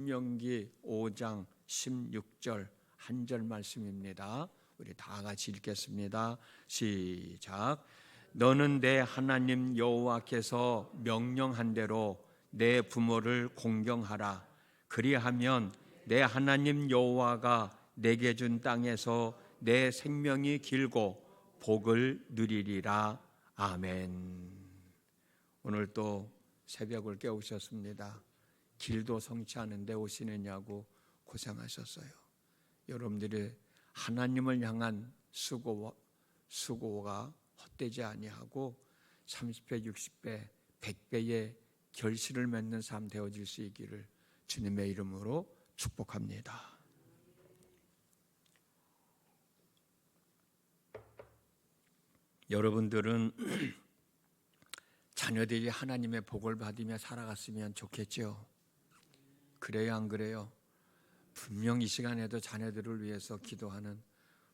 신명기 5장 16절 한 절 말씀입니다. 우리 다 같이 읽겠습니다. 시작. 너는 내 하나님 여호와께서 명령한 대로 내 부모를 공경하라. 그리하면 내 하나님 여호와가 내게 준 땅에서 내 생명이 길고 복을 누리리라. 아멘. 오늘 또 새벽을 깨우셨습니다. 길도 성취하는데 오시느냐고 고생하셨어요. 여러분들이 하나님을 향한 수고가 헛되지 아니하고 30배, 60배, 100배의 결실을 맺는 삶 되어질 수 있기를 주님의 이름으로 축복합니다. 여러분들은 자녀들이 하나님의 복을 받으며 살아갔으면 좋겠죠. 그래요, 안 그래요? 분명 이 시간에도 자녀들을 위해서 기도하는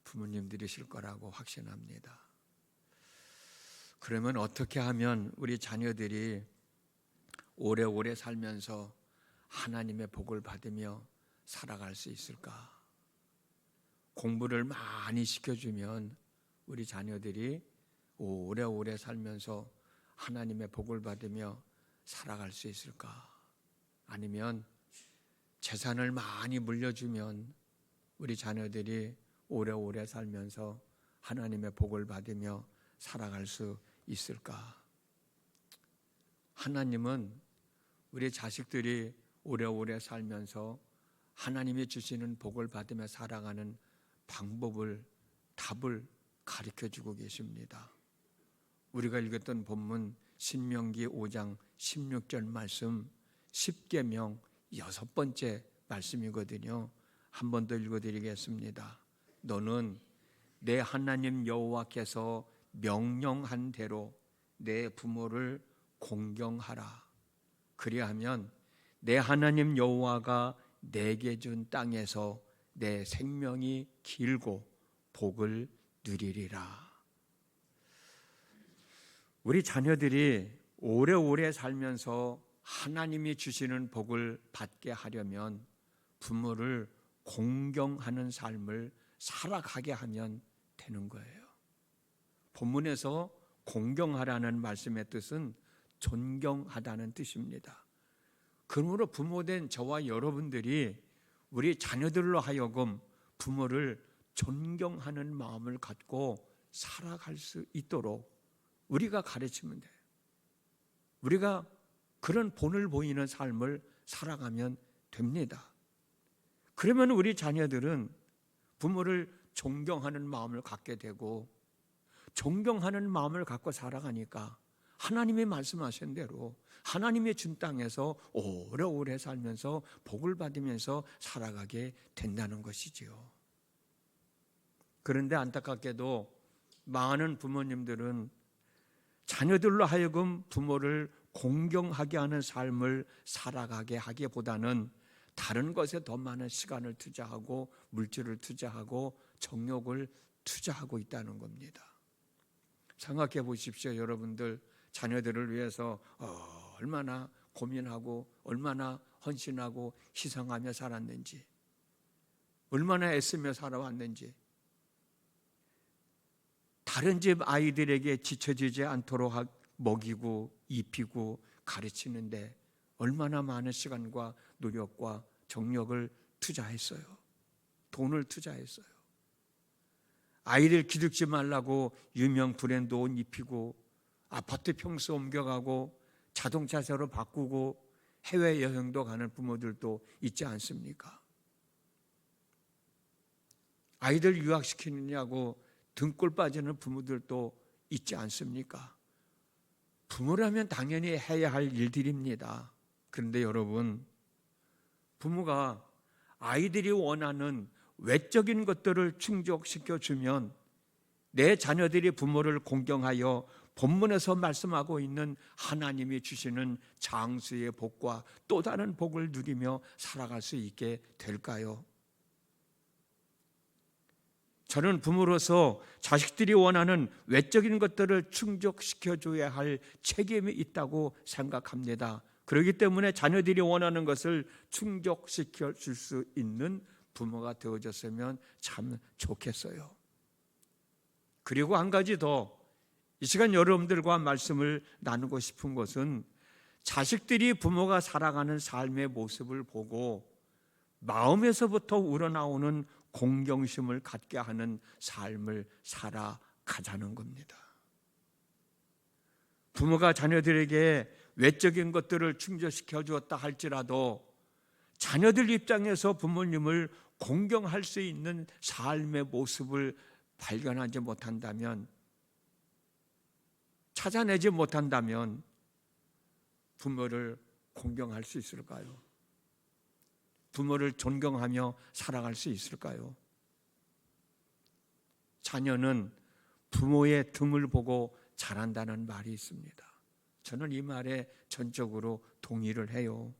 부모님들이실 거라고 확신합니다. 그러면 어떻게 하면 우리 자녀들이 오래오래 살면서 하나님의 복을 받으며 살아갈 수 있을까? 공부를 많이 시켜주면 우리 자녀들이 오래오래 살면서 하나님의 복을 받으며 살아갈 수 있을까? 아니면 재산을 많이 물려주면 우리 자녀들이 오래오래 살면서 하나님의 복을 받으며 살아갈 수 있을까? 하나님은 우리 자식들이 오래오래 살면서 하나님이 주시는 복을 받으며 살아가는 방법을, 답을 가르쳐주고 계십니다. 우리가 읽었던 본문 신명기 5장 16절 말씀 10계명 6번째 말씀이거든요. 한 번 더 읽어드리겠습니다. 너는 내 하나님 여호와께서 명령한 대로 내 부모를 공경하라. 그리하면 내 하나님 여호와가 내게 준 땅에서 내 생명이 길고 복을 누리리라. 우리 자녀들이 오래오래 살면서 하나님이 주시는 복을 받게 하려면 부모를 공경하는 삶을 살아가게 하면 되는 거예요. 본문에서 공경하라는 말씀의 뜻은 존경하다는 뜻입니다. 그러므로 부모된 저와 여러분들이 우리 자녀들로 하여금 부모를 존경하는 마음을 갖고 살아갈 수 있도록 우리가 가르치면 돼요. 우리가 그런 본을 보이는 삶을 살아가면 됩니다. 그러면 우리 자녀들은 부모를 존경하는 마음을 갖게 되고 존경하는 마음을 갖고 살아가니까 하나님이 말씀하신 대로 하나님의 준 땅에서 오래오래 살면서 복을 받으면서 살아가게 된다는 것이지요. 그런데 안타깝게도 많은 부모님들은 자녀들로 하여금 부모를 공경하게 하는 삶을 살아가게 하기보다는 다른 것에 더 많은 시간을 투자하고 물질을 투자하고 정욕을 투자하고 있다는 겁니다. 생각해 보십시오. 여러분들 자녀들을 위해서 얼마나 고민하고 얼마나 헌신하고 희생하며 살았는지, 얼마나 애쓰며 살아왔는지, 다른 집 아이들에게 지쳐지지 않도록 먹이고 입히고 가르치는데 얼마나 많은 시간과 노력과 정력을 투자했어요. 돈을 투자했어요. 아이들 기죽지 말라고 유명 브랜드 옷 입히고 아파트 평수 옮겨가고 자동차 새로 바꾸고 해외여행도 가는 부모들도 있지 않습니까? 아이들 유학시키느냐고 등골 빠지는 부모들도 있지 않습니까? 부모라면 당연히 해야 할 일들입니다. 그런데 여러분, 부모가 아이들이 원하는 외적인 것들을 충족시켜주면 내 자녀들이 부모를 공경하여 본문에서 말씀하고 있는 하나님이 주시는 장수의 복과 또 다른 복을 누리며 살아갈 수 있게 될까요? 저는 부모로서 자식들이 원하는 외적인 것들을 충족시켜줘야 할 책임이 있다고 생각합니다. 그렇기 때문에 자녀들이 원하는 것을 충족시켜 줄 수 있는 부모가 되어줬으면 참 좋겠어요. 그리고 한 가지 더, 이 시간 여러분들과 말씀을 나누고 싶은 것은 자식들이 부모가 살아가는 삶의 모습을 보고 마음에서부터 우러나오는 공경심을 갖게 하는 삶을 살아가자는 겁니다. 부모가 자녀들에게 외적인 것들을 충족시켜 주었다 할지라도 자녀들 입장에서 부모님을 공경할 수 있는 삶의 모습을 발견하지 못한다면, 찾아내지 못한다면 부모를 공경할 수 있을까요? 부모를 존경하며 살아갈 수 있을까요? 자녀는 부모의 등을 보고 자란다는 말이 있습니다. 저는 이 말에 전적으로 동의를 해요.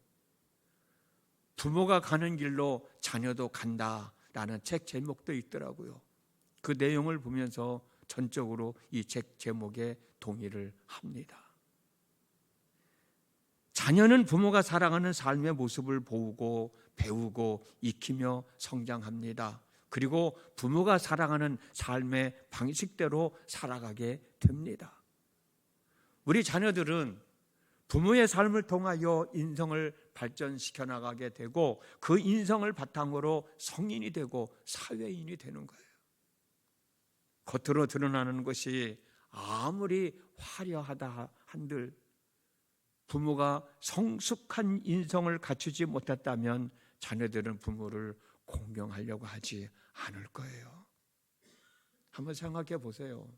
부모가 가는 길로 자녀도 간다라는 책 제목도 있더라고요. 그 내용을 보면서 전적으로 이 책 제목에 동의를 합니다. 자녀는 부모가 살아가는 삶의 모습을 보고 배우고 익히며 성장합니다. 그리고 부모가 살아가는 삶의 방식대로 살아가게 됩니다. 우리 자녀들은 부모의 삶을 통하여 인성을 발전시켜 나가게 되고 그 인성을 바탕으로 성인이 되고 사회인이 되는 거예요. 겉으로 드러나는 것이 아무리 화려하다 한들 부모가 성숙한 인성을 갖추지 못했다면 자녀들은 부모를 공경하려고 하지 않을 거예요. 한번 생각해 보세요.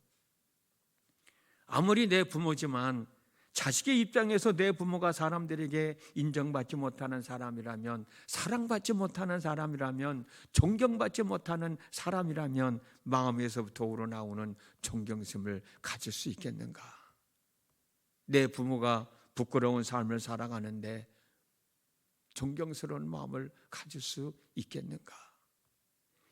아무리 내 부모지만 자식의 입장에서 내 부모가 사람들에게 인정받지 못하는 사람이라면, 사랑받지 못하는 사람이라면, 존경받지 못하는 사람이라면 마음에서부터 우러나오는 존경심을 가질 수 있겠는가? 내 부모가 부끄러운 삶을 살아가는데 존경스러운 마음을 가질 수 있겠는가?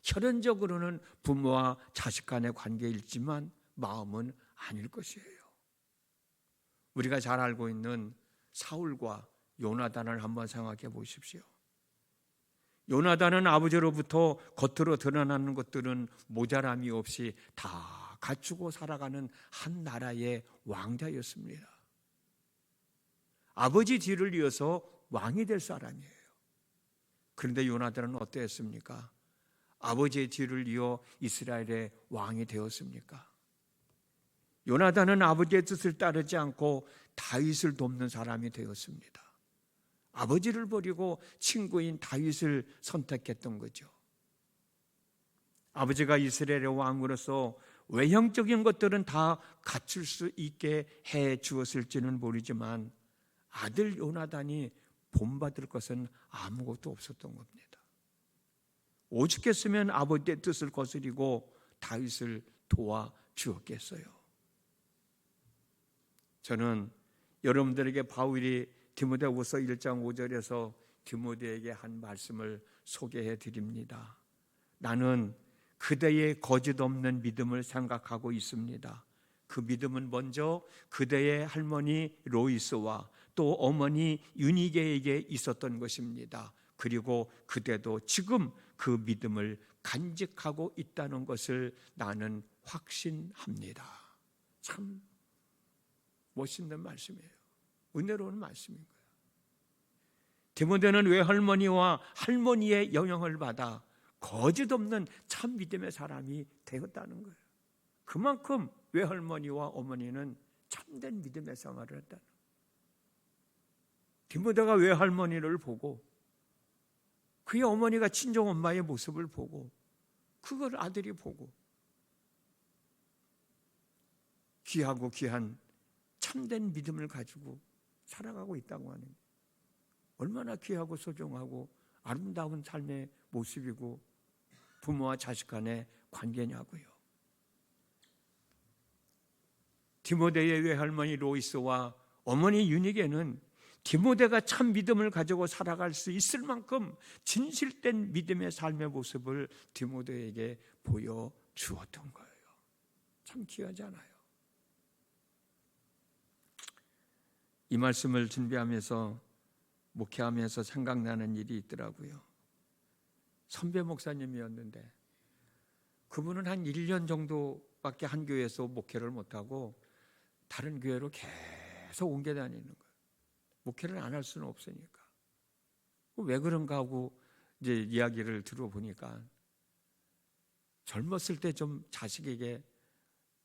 혈연적으로는 부모와 자식 간의 관계일지만 마음은 아닐 것이에요. 우리가 잘 알고 있는 사울과 요나단을 한번 생각해 보십시오. 요나단은 아버지로부터 겉으로 드러나는 것들은 모자람이 없이 다 갖추고 살아가는 한 나라의 왕자였습니다. 아버지 뒤를 이어서 왕이 될 사람이에요. 그런데 요나단은 어땠습니까? 아버지의 뒤를 이어 이스라엘의 왕이 되었습니까? 요나단은 아버지의 뜻을 따르지 않고 다윗을 돕는 사람이 되었습니다. 아버지를 버리고 친구인 다윗을 선택했던 거죠. 아버지가 이스라엘의 왕으로서 외형적인 것들은 다 갖출 수 있게 해 주었을지는 모르지만 아들 요나단이 본받을 것은 아무것도 없었던 겁니다. 오죽했으면 아버지의 뜻을 거스리고 다윗을 도와주었겠어요. 저는 여러분들에게 바울이 디모데후서 1장 5절에서 디모데에게 한 말씀을 소개해 드립니다. 나는 그대의 거짓 없는 믿음을 생각하고 있습니다. 그 믿음은 먼저 그대의 할머니 로이스와 또 어머니 유니게에게 있었던 것입니다. 그리고 그대도 지금 그 믿음을 간직하고 있다는 것을 나는 확신합니다. 참 멋있는 말씀이에요. 은혜로운 말씀인 거예요. 디모데는 외할머니와 할머니의 영향을 받아 거짓 없는 참 믿음의 사람이 되었다는 거예요. 그만큼 외할머니와 어머니는 참된 믿음의 생활을 했다는 거예요. 디모데가 외할머니를 보고 그의 어머니가 친정 엄마의 모습을 보고 그걸 아들이 보고 귀하고 귀한 참된 믿음을 가지고 살아가고 있다고 하는, 얼마나 귀하고 소중하고 아름다운 삶의 모습이고 부모와 자식 간의 관계냐고요. 디모데의 외할머니 로이스와 어머니 유니게는 디모데가 참 믿음을 가지고 살아갈 수 있을 만큼 진실된 믿음의 삶의 모습을 디모데에게 보여주었던 거예요. 참 귀하지 않아요? 이 말씀을 준비하면서 목회하면서 생각나는 일이 있더라고요. 선배 목사님이었는데 그분은 한 1년 정도밖에 한 교회에서 목회를 못하고 다른 교회로 계속 옮겨 다니는 거예요. 목회를 안 할 수는 없으니까. 왜 그런가 하고 이제 이야기를 들어보니까 젊었을 때 좀 자식에게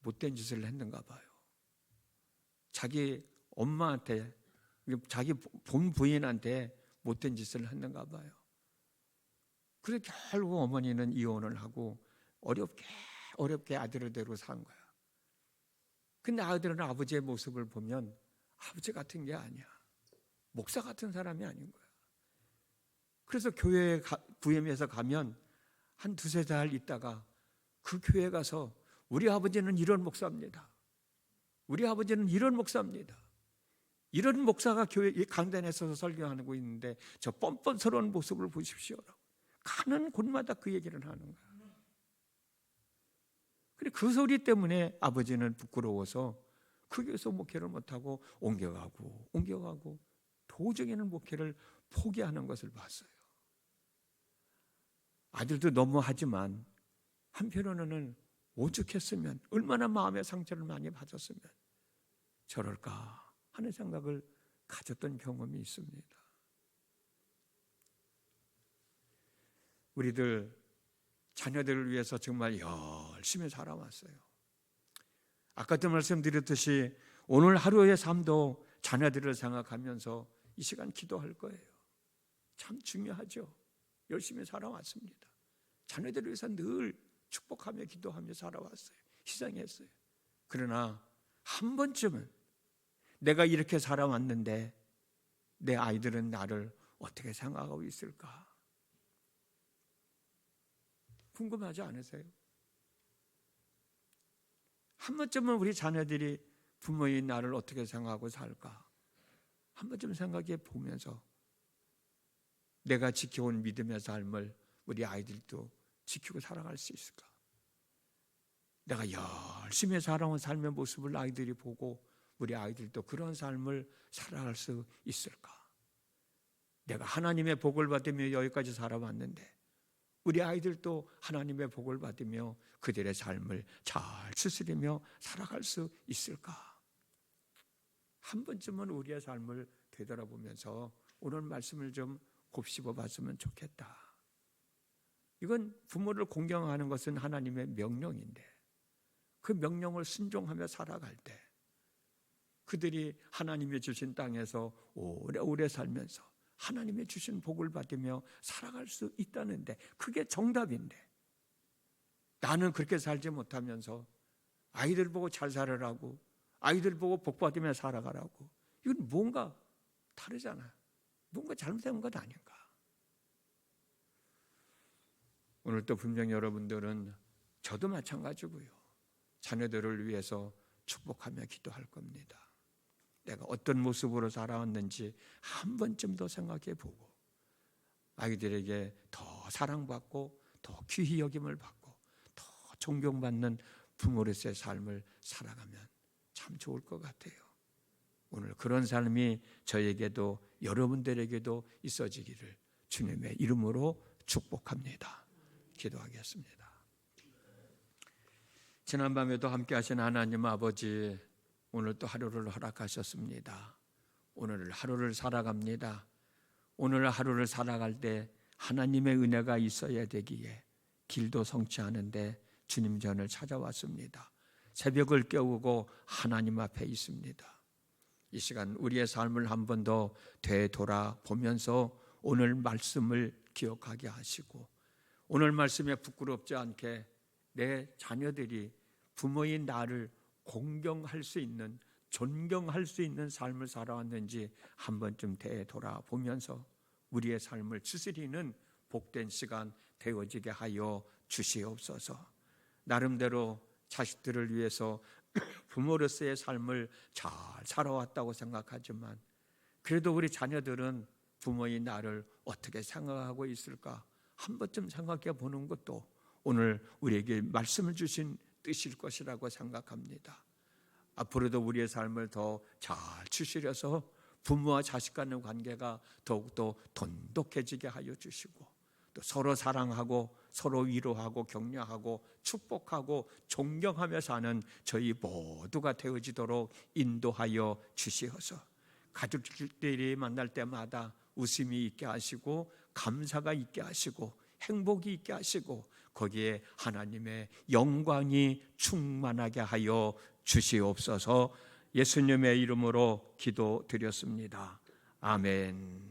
못된 짓을 했는가 봐요. 자기 엄마한테, 자기 본 부인한테 못된 짓을 했는가 봐요. 그래서 결국 어머니는 이혼을 하고 어렵게 아들을 데리고 산 거야. 근데 아들은 아버지의 모습을 보면 아버지 같은 게 아니야. 목사 같은 사람이 아닌 거야. 그래서 교회에 부임해서 가면 한 두세 달 있다가 그 교회에 가서 우리 아버지는 이런 목사입니다. 우리 아버지는 이런 목사입니다. 이런 목사가 교회 강단에 서서 설교하고 있는데 저 뻔뻔스러운 모습을 보십시오라고. 가는 곳마다 그 얘기를 하는 거야. 그리고 그 소리 때문에 아버지는 부끄러워서 그 교회에서 목회를 못하고 옮겨가고 도저히는 목회를 포기하는 것을 봤어요. 아들도 너무하지만 한편으로는 오죽했으면, 얼마나 마음의 상처를 많이 받았으면 저럴까 하는 생각을 가졌던 경험이 있습니다. 우리들 자녀들을 위해서 정말 열심히 살아왔어요. 아까도 말씀드렸듯이 오늘 하루의 삶도 자녀들을 생각하면서 이 시간 기도할 거예요. 참 중요하죠. 열심히 살아왔습니다. 자녀들을 위해서 늘 축복하며 기도하며 살아왔어요. 희생했어요. 그러나 한 번쯤은 내가 이렇게 살아왔는데 내 아이들은 나를 어떻게 생각하고 있을까? 궁금하지 않으세요? 한 번쯤은 우리 자녀들이 부모인 나를 어떻게 생각하고 살까? 한 번쯤 생각해 보면서 내가 지켜온 믿음의 삶을 우리 아이들도 지키고 살아갈 수 있을까? 내가 열심히 살아온 삶의 모습을 아이들이 보고 우리 아이들도 그런 삶을 살아갈 수 있을까? 내가 하나님의 복을 받으며 여기까지 살아왔는데 우리 아이들도 하나님의 복을 받으며 그들의 삶을 잘 추스리며 살아갈 수 있을까? 한 번쯤은 우리의 삶을 되돌아보면서 오늘 말씀을 좀 곱씹어 봤으면 좋겠다. 이건 부모를 공경하는 것은 하나님의 명령인데 그 명령을 순종하며 살아갈 때 그들이 하나님이 주신 땅에서 오래오래 살면서 하나님이 주신 복을 받으며 살아갈 수 있다는데 그게 정답인데 나는 그렇게 살지 못하면서 아이들 보고 잘 살아라고 아이들 보고 복 받으며 살아가라고 이건 뭔가 다르잖아요. 뭔가 잘못된 것 아닌가. 오늘 또 분명히 여러분들은 저도 마찬가지고요. 자녀들을 위해서 축복하며 기도할 겁니다. 내가 어떤 모습으로 살아왔는지 한 번쯤 더 생각해 보고 아이들에게 더 사랑받고 더 귀히 여김을 받고 더 존경받는 부모로서의 삶을 살아가면 참 좋을 것 같아요. 오늘 그런 삶이 저에게도 여러분들에게도 있어지기를 주님의 이름으로 축복합니다. 기도하겠습니다. 지난밤에도 함께 하신 하나님 아버지, 오늘 또 하루를 허락하셨습니다. 오늘 하루를 살아갑니다. 오늘 하루를 살아갈 때 하나님의 은혜가 있어야 되기에 길도 성취하는데 주님 전을 찾아왔습니다. 새벽을 깨우고 하나님 앞에 있습니다. 이 시간 우리의 삶을 한 번 더 되돌아보면서 오늘 말씀을 기억하게 하시고 오늘 말씀에 부끄럽지 않게 내 자녀들이 부모인 나를 공경할 수 있는, 존경할 수 있는 삶을 살아왔는지 한 번쯤 되돌아보면서 우리의 삶을 추스리는 복된 시간 되어지게 하여 주시옵소서. 나름대로 자식들을 위해서 부모로서의 삶을 잘 살아왔다고 생각하지만 그래도 우리 자녀들은 부모인 나를 어떻게 생각하고 있을까 한 번쯤 생각해 보는 것도 오늘 우리에게 말씀을 주신 뜻일 것이라고 생각합니다. 앞으로도 우리의 삶을 더 잘 추스려서 부모와 자식 간의 관계가 더욱더 돈독해지게 하여 주시고, 또 서로 사랑하고 서로 위로하고 격려하고 축복하고 존경하며 사는 저희 모두가 되어지도록 인도하여 주시어서, 가족들이 만날 때마다 웃음이 있게 하시고 감사가 있게 하시고 행복이 있게 하시고, 거기에 하나님의 영광이 충만하게 하여 주시옵소서. 예수님의 이름으로 기도드렸습니다. 아멘.